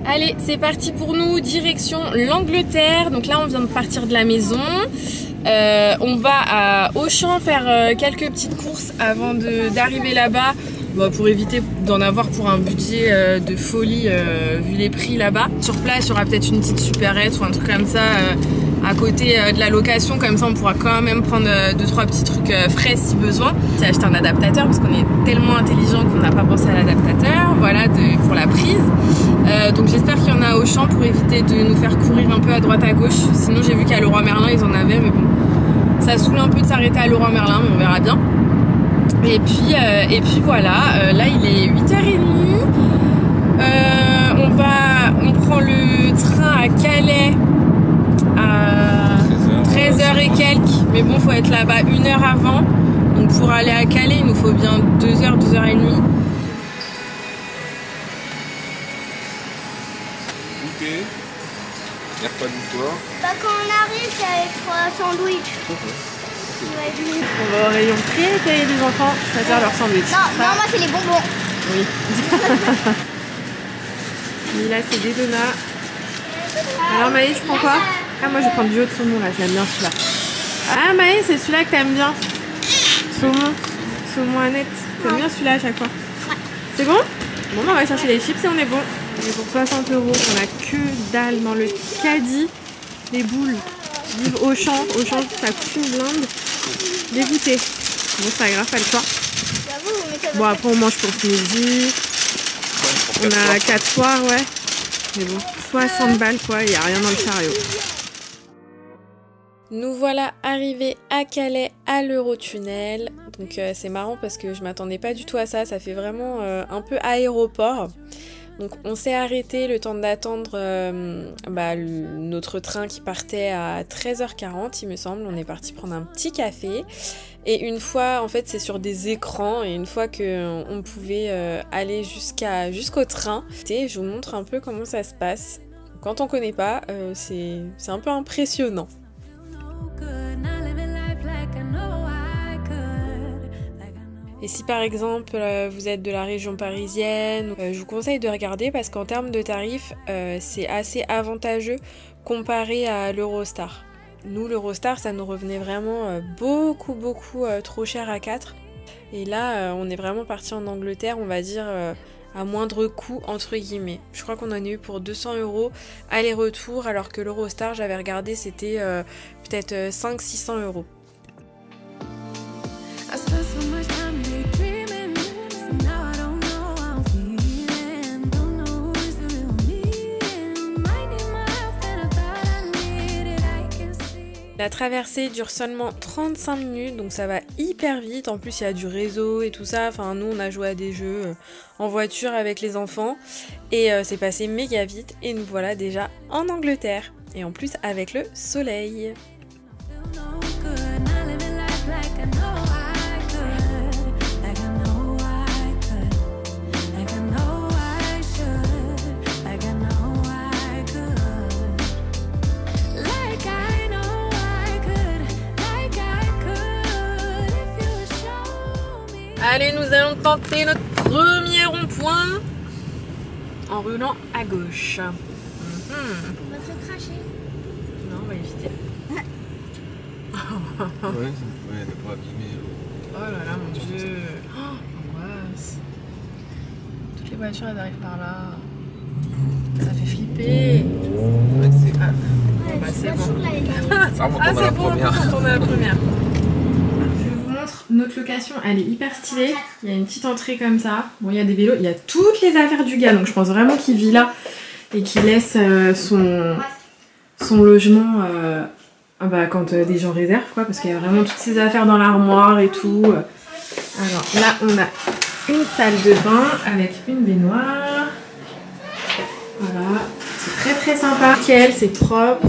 Allez, c'est parti pour nous, direction l'Angleterre. Donc là, on vient de partir de la maison. On va à Auchan faire quelques petites courses avant d'arriver là-bas. Pour éviter d'en avoir pour un budget de folie vu les prix là-bas. Sur place, il y aura peut-être une petite supérette ou un truc comme ça à côté de la location. Comme ça, on pourra quand même prendre 2-3 petits trucs frais si besoin. J'ai acheté un adaptateur parce qu'on est tellement intelligent qu'on n'a pas pensé à l'adaptateur. Voilà, pour la prise. Donc j'espère qu'il y en a à Auchan pour éviter de nous faire courir un peu à droite à gauche. Sinon, j'ai vu qu'à Leroy Merlin, ils en avaient. Mais bon, ça saoule un peu de s'arrêter à Leroy Merlin, mais on verra bien. Et puis voilà, là il est 8h30, on prend le train à Calais à 13h et quelques, mais bon faut être là-bas 1 heure avant, donc pour aller à Calais il nous faut bien 2h, 2h30. Goûter, il pas du toi. Bah quand on arrive c'est avec 3 sandwichs. On va au rayon préféré des enfants, choisir leur sandwich. Non, moi c'est les bonbons. Oui. Et là c'est des donuts. Alors Maïs, tu prends quoi? Ah moi je prends du haut de saumon là, j'aime bien celui-là. Ah Maïs, c'est celui-là que t'aimes bien. Saumon Annette. T'aimes bien celui-là à chaque fois? Ouais. C'est bon? Bon on va chercher les chips et on est bon. Et pour 60 €, on a que dalle dans le caddie. Les boules. Vive Auchan, ça coûte une blinde. Dégoûté. Bon c'est pas grave, pas le choix. Bon après on mange pour ce midi. On a 4 soirs, ouais. Mais bon, 60 balles quoi, il n'y a rien dans le chariot. Nous voilà arrivés à Calais à l'Eurotunnel. Donc c'est marrant parce que je m'attendais pas du tout à ça. Ça fait vraiment un peu aéroport. Donc on s'est arrêté le temps d'attendre notre train qui partait à 13h40 il me semble. On est parti prendre un petit café. Et une fois, en fait c'est sur des écrans, et une fois qu'on pouvait aller jusqu'au train, je vous montre un peu comment ça se passe. Quand on connaît pas, c'est un peu impressionnant. Et si par exemple vous êtes de la région parisienne, je vous conseille de regarder parce qu'en termes de tarifs, c'est assez avantageux comparé à l'Eurostar. Nous, l'Eurostar, ça nous revenait vraiment beaucoup trop cher à 4. Et là, on est vraiment parti en Angleterre, on va dire à moindre coût entre guillemets. Je crois qu'on en a eu pour 200 € aller-retour, alors que l'Eurostar, j'avais regardé, c'était peut-être 500-600 €. La traversée dure seulement 35 minutes, donc ça va hyper vite. En plus, il y a du réseau et tout ça. Enfin, nous, on a joué à des jeux en voiture avec les enfants. Et c'est passé méga vite. Et nous voilà déjà en Angleterre. Et en plus, avec le soleil. Allez, nous allons tenter notre premier rond-point en roulant à gauche. On va se cracher. Non, on va éviter. Ouais, ne pas abîmer. Oh là là, mon Dieu. Oh, angoisse. Toutes les voitures, elles arrivent par là. Ça fait flipper. Ouais, c'est c'est bon. Ça remonte à la première. On est à la première. Notre location, elle est hyper stylée. Il y a une petite entrée comme ça. Bon, il y a des vélos, il y a toutes les affaires du gars. Donc je pense vraiment qu'il vit là et qu'il laisse son logement quand des gens réservent, quoi. Parce qu'il y a vraiment toutes ses affaires dans l'armoire et tout. Alors là, on a une salle de bain avec une baignoire. Voilà, c'est très sympa. Nickel, c'est propre.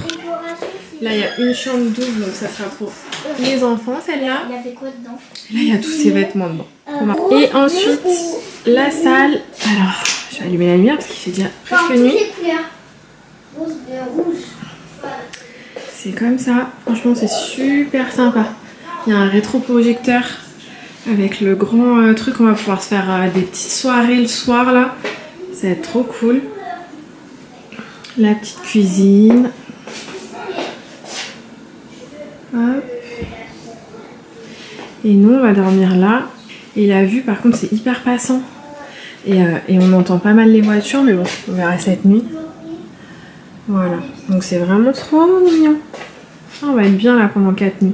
Là, il y a une chambre double, donc ça sera pour les enfants, celle-là. Il y avait quoi dedans? Là, il y a tous ces vêtements dedans. Et ensuite, la salle. Alors, je vais allumer la lumière parce qu'il fait déjà presque nuit. Rose, bleu, rouge. C'est comme ça. Franchement, c'est super sympa. Il y a un rétroprojecteur avec le grand truc. On va pouvoir se faire des petites soirées le soir, là. Ça va être trop cool. La petite cuisine. Hop. Et nous on va dormir là. Et la vue par contre c'est hyper passant. Et on entend pas mal les voitures, mais bon, on verra cette nuit. Voilà, donc c'est vraiment trop mignon. On va être bien là pendant 4 nuits.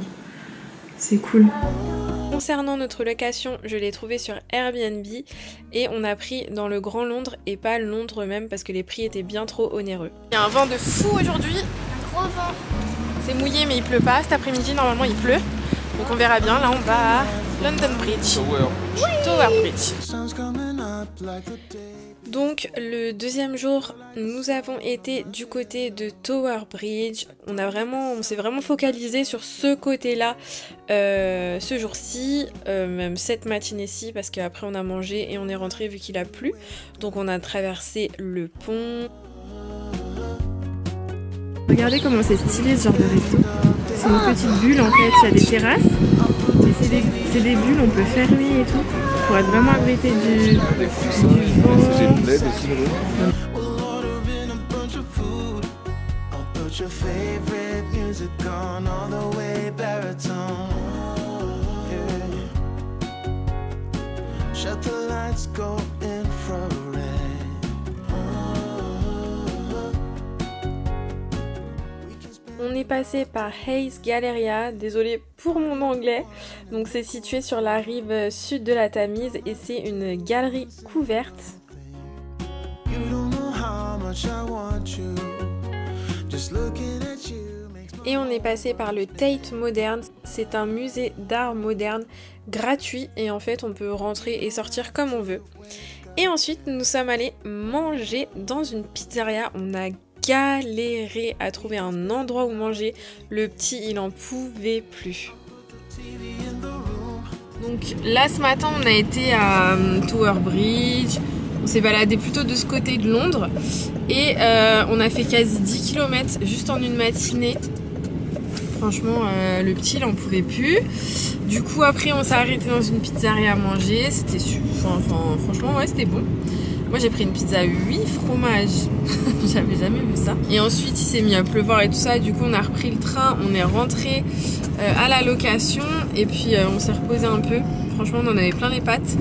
C'est cool. Concernant notre location, je l'ai trouvée sur Airbnb et on a pris dans le Grand Londres et pas Londres même parce que les prix étaient bien trop onéreux. Il y a un vent de fou aujourd'hui. Gros vent. C'est mouillé mais il pleut pas. Cet après-midi normalement il pleut. Donc on verra bien. Là on va à London Bridge. Tower Bridge. Donc le deuxième jour, nous avons été du côté de Tower Bridge. On s'est vraiment focalisé sur ce côté-là ce jour-ci, même cette matinée-ci, parce qu'après on a mangé et on est rentré vu qu'il a plu. Donc on a traversé le pont. Regardez comment c'est stylé ce genre de resto. C'est une petite bulle en fait, il y a des terrasses. Et c'est des bulles, on peut fermer et tout. Pour être vraiment abrité du vent. On est passé par Hayes Galleria, désolé pour mon anglais. Donc c'est situé sur la rive sud de la Tamise et c'est une galerie couverte. Et on est passé par le Tate Modern, c'est un musée d'art moderne gratuit et en fait on peut rentrer et sortir comme on veut. Et ensuite nous sommes allés manger dans une pizzeria, on a galéré à trouver un endroit où manger, le petit il en pouvait plus. Donc là ce matin on a été à Tower Bridge, on s'est baladé plutôt de ce côté de Londres et on a fait quasi 10 km juste en une matinée. Franchement le petit il en pouvait plus. Du coup après on s'est arrêté dans une pizzeria à manger, c'était franchement ouais c'était bon. Moi j'ai pris une pizza à 8 fromages, j'avais jamais vu ça. Et ensuite il s'est mis à pleuvoir et tout ça, du coup on a repris le train, on est rentré à la location et puis on s'est reposé un peu. Franchement on en avait plein les pattes.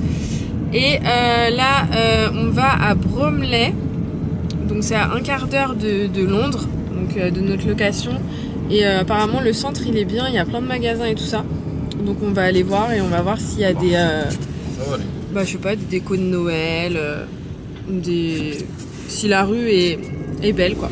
Et là on va à Bromley, donc c'est à un quart d'heure de Londres, donc de notre location. Et apparemment le centre il est bien, il y a plein de magasins et tout ça. Donc on va aller voir et on va voir s'il y a des, je sais pas, des décos de Noël. Si la rue est belle quoi.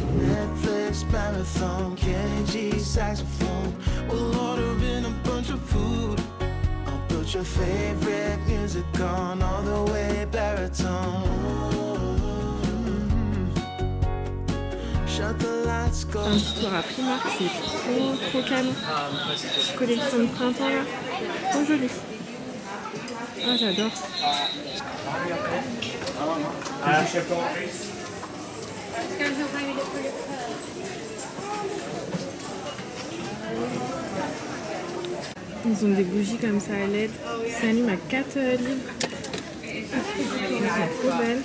Un petit tour à Primark, c'est trop canon. Collection de printemps là, trop jolie. Ah j'adore. Ils ont des bougies comme ça à LED, ça s'allume à 4 livres. C'est trop belle.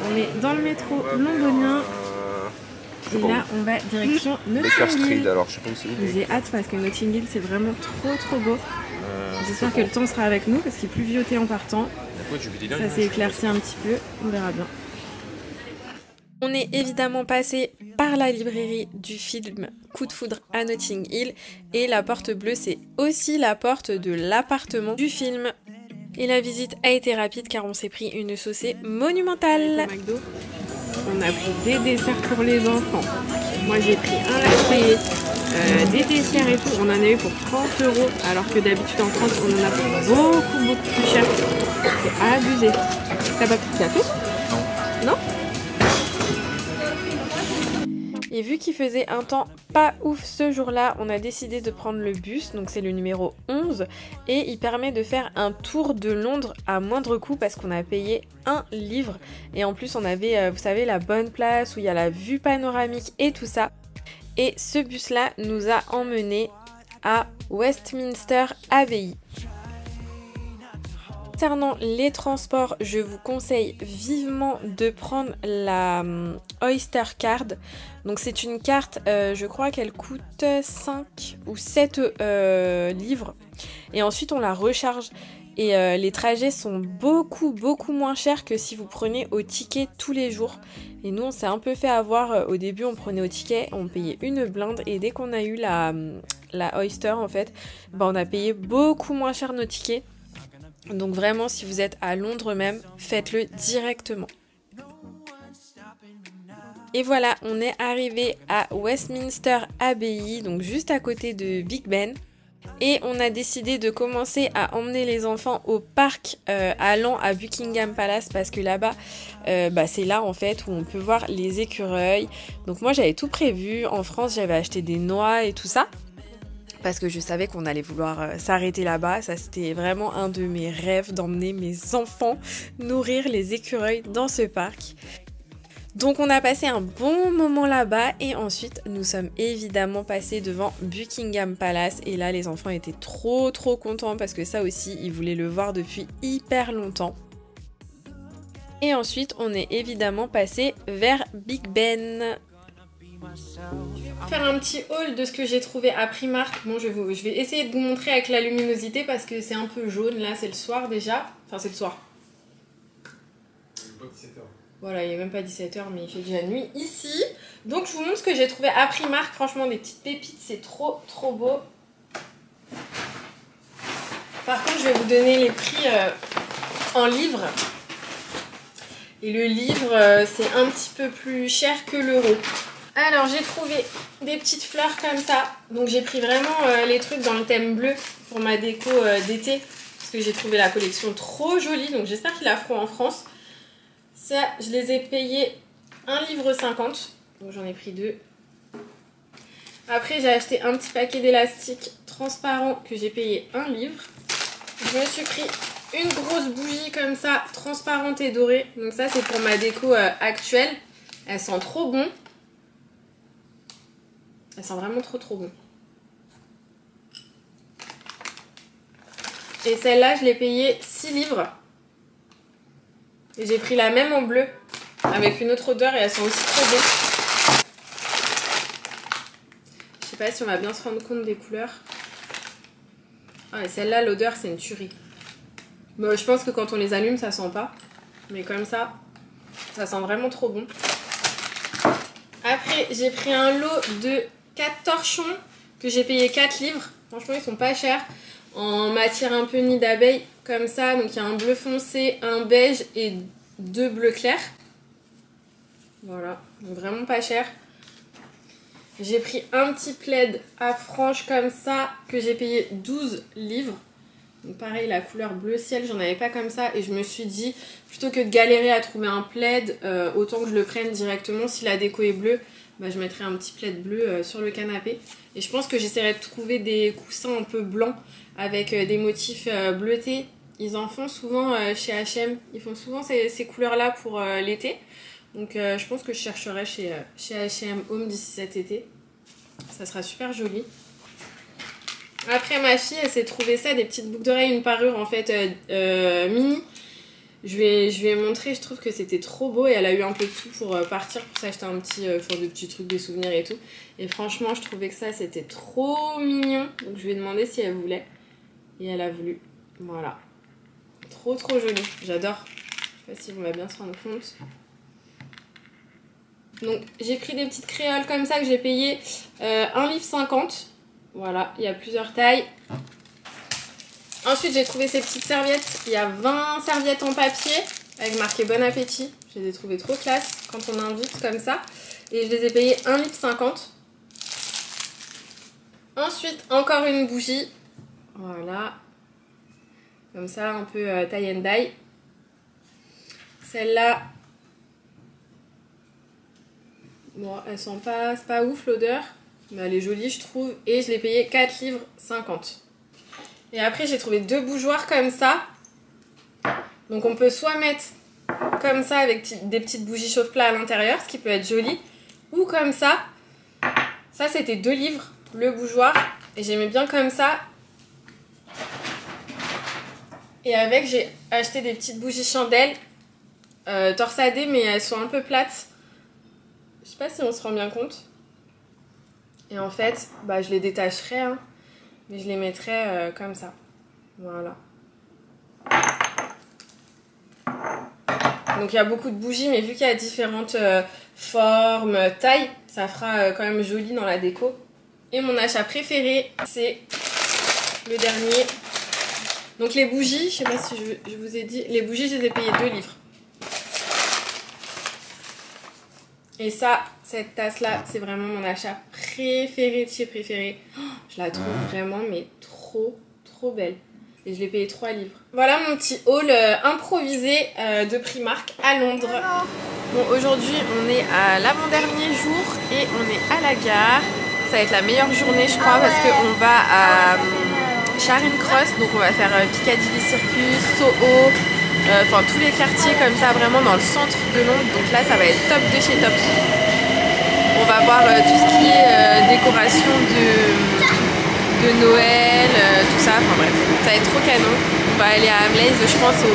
On est dans le métro londonien et là on va direction Notting Hill. Alors, je sais pas où c'est. J'ai hâte parce que Notting Hill c'est vraiment trop beau. J'espère que le temps sera avec nous parce qu'il pluviotait en partant. Ça s'est éclairci un petit peu, on verra bien. On est évidemment passé par la librairie du film Coup de foudre à Notting Hill et la porte bleue c'est aussi la porte de l'appartement du film. Et la visite a été rapide car on s'est pris une saucée monumentale. Au McDo, on a pris des desserts pour les enfants. Moi j'ai pris un latte, des desserts et tout. On en a eu pour 30 € alors que d'habitude en France on en a pour beaucoup plus cher. C'est abusé. T'as pas pris de café? Non. Non? Et vu qu'il faisait un temps pas ouf ce jour-là, on a décidé de prendre le bus, donc c'est le numéro 11, et il permet de faire un tour de Londres à moindre coût parce qu'on a payé un livre. Et en plus on avait, vous savez, la bonne place où il y a la vue panoramique et tout ça. Et ce bus-là nous a emmenés à Westminster Abbey. Concernant les transports, je vous conseille vivement de prendre la Oyster Card. Donc c'est une carte, je crois qu'elle coûte 5 ou 7 livres. Et ensuite on la recharge. Et les trajets sont beaucoup moins chers que si vous prenez au ticket tous les jours. Et nous on s'est un peu fait avoir, au début on prenait au ticket, on payait une blinde. Et dès qu'on a eu la Oyster en fait, bah, on a payé beaucoup moins cher nos tickets. Donc vraiment, si vous êtes à Londres même, faites-le directement. Et voilà, on est arrivé à Westminster Abbey, donc juste à côté de Big Ben. Et on a décidé de commencer à emmener les enfants au parc allant à Buckingham Palace parce que là-bas, c'est là en fait où on peut voir les écureuils. Donc moi j'avais tout prévu, en France j'avais acheté des noix et tout ça. Parce que je savais qu'on allait vouloir s'arrêter là-bas. Ça, c'était vraiment un de mes rêves d'emmener mes enfants nourrir les écureuils dans ce parc. Donc on a passé un bon moment là-bas et ensuite nous sommes évidemment passés devant Buckingham Palace. Et là, les enfants étaient trop contents parce que ça aussi, ils voulaient le voir depuis hyper longtemps. Et ensuite, on est évidemment passé vers Big Ben. Je vais faire un petit haul de ce que j'ai trouvé à Primark. Bon, je vais essayer de vous montrer avec la luminosité parce que c'est un peu jaune. Là, c'est le soir déjà. Enfin, c'est le soir. Il n'est pas 17h. Voilà, il n'est même pas 17h, mais il fait déjà nuit ici. Donc, je vous montre ce que j'ai trouvé à Primark. Franchement, des petites pépites, c'est trop beau. Par contre, je vais vous donner les prix en livres. Et le livre, c'est un petit peu plus cher que l'euro. Alors j'ai trouvé des petites fleurs comme ça. Donc j'ai pris vraiment les trucs dans le thème bleu pour ma déco d'été. Parce que j'ai trouvé la collection trop jolie. Donc j'espère qu'ils la feront en France. Ça, je les ai payés 1,50 livre. Donc j'en ai pris 2. Après j'ai acheté un petit paquet d'élastiques transparents que j'ai payé 1 livre. Je me suis pris une grosse bougie comme ça, transparente et dorée. Donc ça c'est pour ma déco actuelle. Elle sent trop bon. Elle sent vraiment trop bon. Et celle-là, je l'ai payée 6 livres. Et j'ai pris la même en bleu, avec une autre odeur et elle sent aussi trop bon. Je sais pas si on va bien se rendre compte des couleurs. Ah, et celle-là, l'odeur, c'est une tuerie. Bon, je pense que quand on les allume, ça sent pas. Mais comme ça sent vraiment trop bon. Après, j'ai pris un lot de 4 torchons que j'ai payé 4 livres. Franchement, ils sont pas chers. En matière un peu nid d'abeille, comme ça. Donc, il y a un bleu foncé, un beige et 2 bleus clairs. Voilà, donc vraiment pas cher. J'ai pris un petit plaid à franges comme ça que j'ai payé 12 livres. Donc pareil, la couleur bleu ciel, j'en avais pas comme ça. Et je me suis dit, plutôt que de galérer à trouver un plaid, autant que je le prenne directement. Si la déco est bleue, bah, je mettrai un petit plaid bleu sur le canapé. Et je pense que j'essaierai de trouver des coussins un peu blancs avec des motifs bleutés. Ils en font souvent chez H&M. Ils font souvent ces couleurs-là pour l'été. Donc je pense que je chercherai chez H&M Home d'ici cet été. Ça sera super joli. Après, ma fille, elle s'est trouvé ça, des petites boucles d'oreilles, une parure en fait mini. Je lui ai montré, je trouve que c'était trop beau et elle a eu un peu de sous pour partir pour s'acheter un petit, des petits trucs, des souvenirs et tout. Et franchement, je trouvais que ça, c'était trop mignon. Donc je lui ai demandé si elle voulait. Et elle a voulu. Voilà. Trop joli. J'adore. Je sais pas si on va bien se rendre compte. Donc j'ai pris des petites créoles comme ça que j'ai payé 1,50 $. Voilà, il y a plusieurs tailles. Ensuite j'ai trouvé ces petites serviettes. Il y a 20 serviettes en papier avec marqué bon appétit. Je les ai trouvées trop classe quand on invite comme ça. Et je les ai payées 1,50 $. Ensuite encore une bougie. Voilà. Comme ça, un peu tie and dye. Celle-là, bon, elle sent pas, c'est pas ouf l'odeur, mais elle est jolie je trouve. Et je l'ai payée 4,50 $. Et après j'ai trouvé 2 bougeoirs comme ça. Donc on peut soit mettre comme ça avec des petites bougies chauffe-plat à l'intérieur, ce qui peut être joli. Ou comme ça. Ça c'était 2 livres le bougeoir. Et j'aimais bien comme ça. Et avec j'ai acheté des petites bougies chandelles. Torsadées mais elles sont un peu plates. Je sais pas si on se rend bien compte. Et en fait, bah, je les détacherai, hein, mais je les mettrai comme ça. Voilà. Donc il y a beaucoup de bougies, mais vu qu'il y a différentes formes, tailles, ça fera quand même joli dans la déco. Et mon achat préféré, c'est le dernier. Donc les bougies, je sais pas si je vous ai dit, les bougies je les ai payées 2 livres. Et ça, cette tasse-là, c'est vraiment mon achat préféré de chez préféré. Oh, je la trouve vraiment, mais trop, trop belle. Et je l'ai payé 3 livres. Voilà mon petit haul improvisé de Primark à Londres. Bon, aujourd'hui, on est à l'avant-dernier jour et on est à la gare. Ça va être la meilleure journée, je crois, parce qu'on va à Charing Cross. Donc on va faire Piccadilly Circus, Soho. Enfin tous les quartiers comme ça vraiment dans le centre de Londres, donc là ça va être top de chez top. On va voir tout ce qui est décoration de Noël, tout ça, enfin bref, ça va être trop canon. On va aller à Hamleys, je pense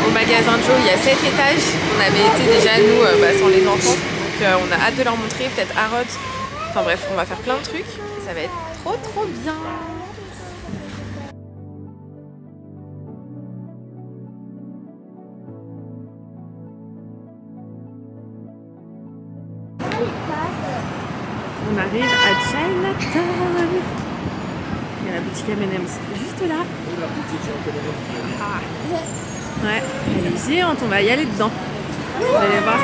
au magasin Joe, il y a 7 étages, on avait été déjà nous sans les enfants, donc on a hâte de leur montrer, peut-être Harrods, enfin bref, on va faire plein de trucs, ça va être trop trop bien. On arrive à Chinatown. Il y a la boutique M&M's juste là. Ah. Ouais, elle est géante, on va y aller dedans. Vous allez voir.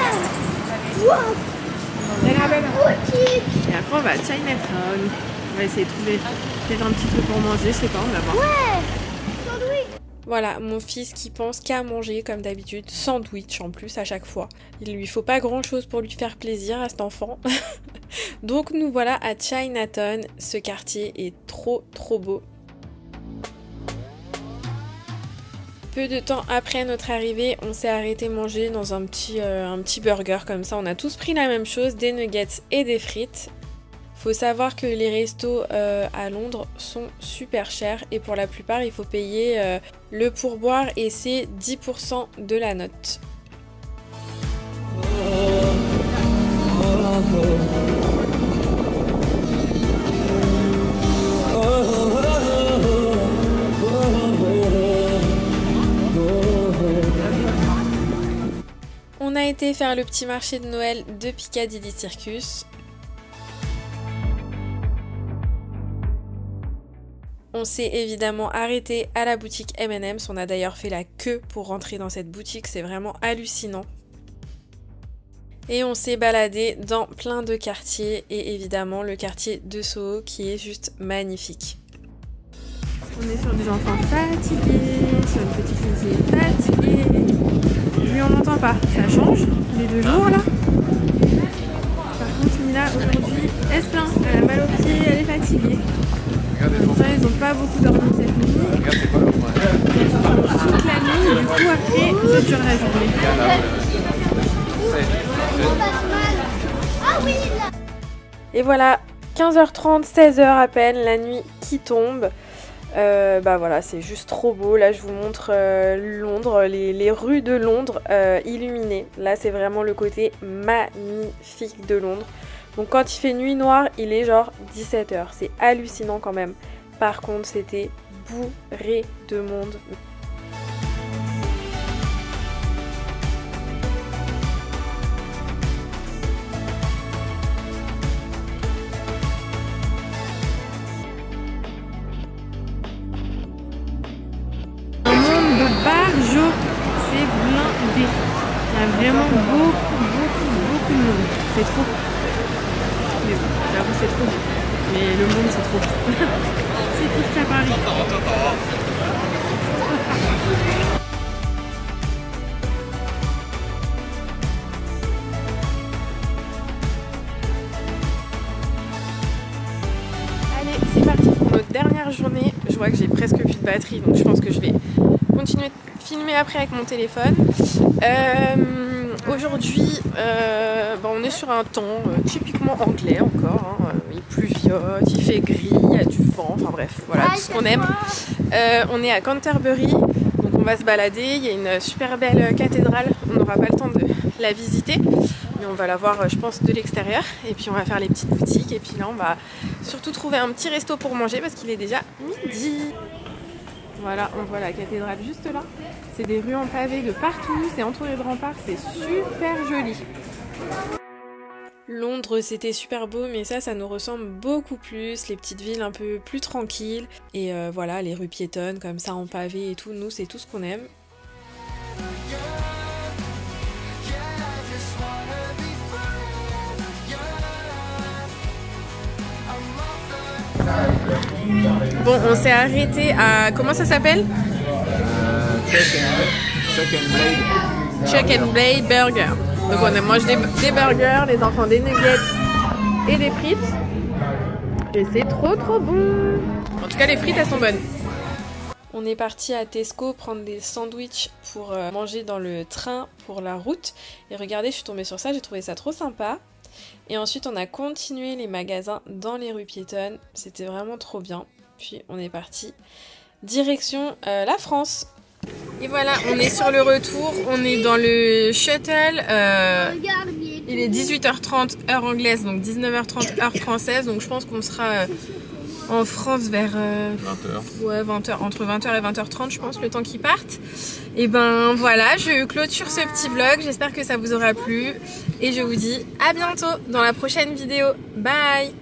Et après on va à Chinatown. On va essayer de trouver peut-être un petit truc pour manger, je sais pas, on va voir. Voilà, mon fils qui pense qu'à manger comme d'habitude, sandwich en plus à chaque fois. Il lui faut pas grand chose pour lui faire plaisir à cet enfant. Donc nous voilà à Chinatown, ce quartier est trop trop beau. Peu de temps après notre arrivée, on s'est arrêté manger dans un petit burger comme ça. On a tous pris la même chose, des nuggets et des frites. Faut savoir que les restos à Londres sont super chers et pour la plupart il faut payer le pourboire et c'est 10% de la note. On a été faire le petit marché de Noël de Piccadilly Circus. On s'est évidemment arrêté à la boutique M&M's, on a d'ailleurs fait la queue pour rentrer dans cette boutique, c'est vraiment hallucinant. Et on s'est baladé dans plein de quartiers et évidemment le quartier de Soho qui est juste magnifique. On est sur des enfants fatigués, sur une petite fille qui est fatiguée. Lui on n'entend pas, ça change les 2 jours là. Par contre Mila aujourd'hui elle se plaint, elle a mal aux pieds, elle est fatiguée. Pourtant, ils n'ont pas beaucoup dormi cette nuit. Toute la nuit, du coup après, ça dure la journée. Et voilà, 15h30, 16h à peine, la nuit qui tombe. Bah voilà, c'est juste trop beau. Là, je vous montre Londres, les rues de Londres illuminées. Là, c'est vraiment le côté magnifique de Londres. Donc quand il fait nuit noire, il est genre 17h. C'est hallucinant quand même. Par contre, c'était bourré de monde. Il y a vraiment beaucoup de monde. C'est trop. Mais bon, j'avoue c'est trop. Mais le monde c'est trop. C'est tout qu'à Paris. Allez, c'est parti pour notre dernière journée. Je vois que j'ai presque plus de batterie, donc je pense que je vais continuer de filmer après avec mon téléphone. Aujourd'hui, on est sur un temps typiquement anglais encore. Hein. Il pluviote, il fait gris, il y a du vent, enfin bref, voilà tout ce qu'on aime. On est à Canterbury, donc on va se balader. Il y a une super belle cathédrale, on n'aura pas le temps de la visiter, mais on va la voir je pense de l'extérieur. Et puis on va faire les petites boutiques, et puis là on va surtout trouver un petit resto pour manger parce qu'il est déjà midi. Voilà, on voit la cathédrale juste là. C'est des rues en pavé de partout, c'est entouré de remparts, c'est super joli. Londres c'était super beau, mais ça nous ressemble beaucoup plus, les petites villes un peu plus tranquilles. Et voilà, les rues piétonnes comme ça en pavé et tout, nous c'est tout ce qu'on aime. Bon, on s'est arrêté à... Comment ça s'appelle? Chuck and Blade Burger. Donc on mange des burgers, les enfants des nuggets et des frites. Et c'est trop bon. En tout cas les frites elles sont bonnes. On est parti à Tesco prendre des sandwichs pour manger dans le train pour la route. Et regardez, je suis tombée sur ça, j'ai trouvé ça trop sympa. Et ensuite on a continué les magasins dans les rues piétonnes. C'était vraiment trop bien. Puis on est parti direction la France. Et voilà, on est sur le retour, on est dans le shuttle, il est 18h30 heure anglaise, donc 19h30 heure française, donc je pense qu'on sera en France vers 20h. Ouais, 20h, entre 20h et 20h30 je pense, le temps qu'ils partent. Et ben voilà, je clôture ce petit vlog, j'espère que ça vous aura plu et je vous dis à bientôt dans la prochaine vidéo. Bye!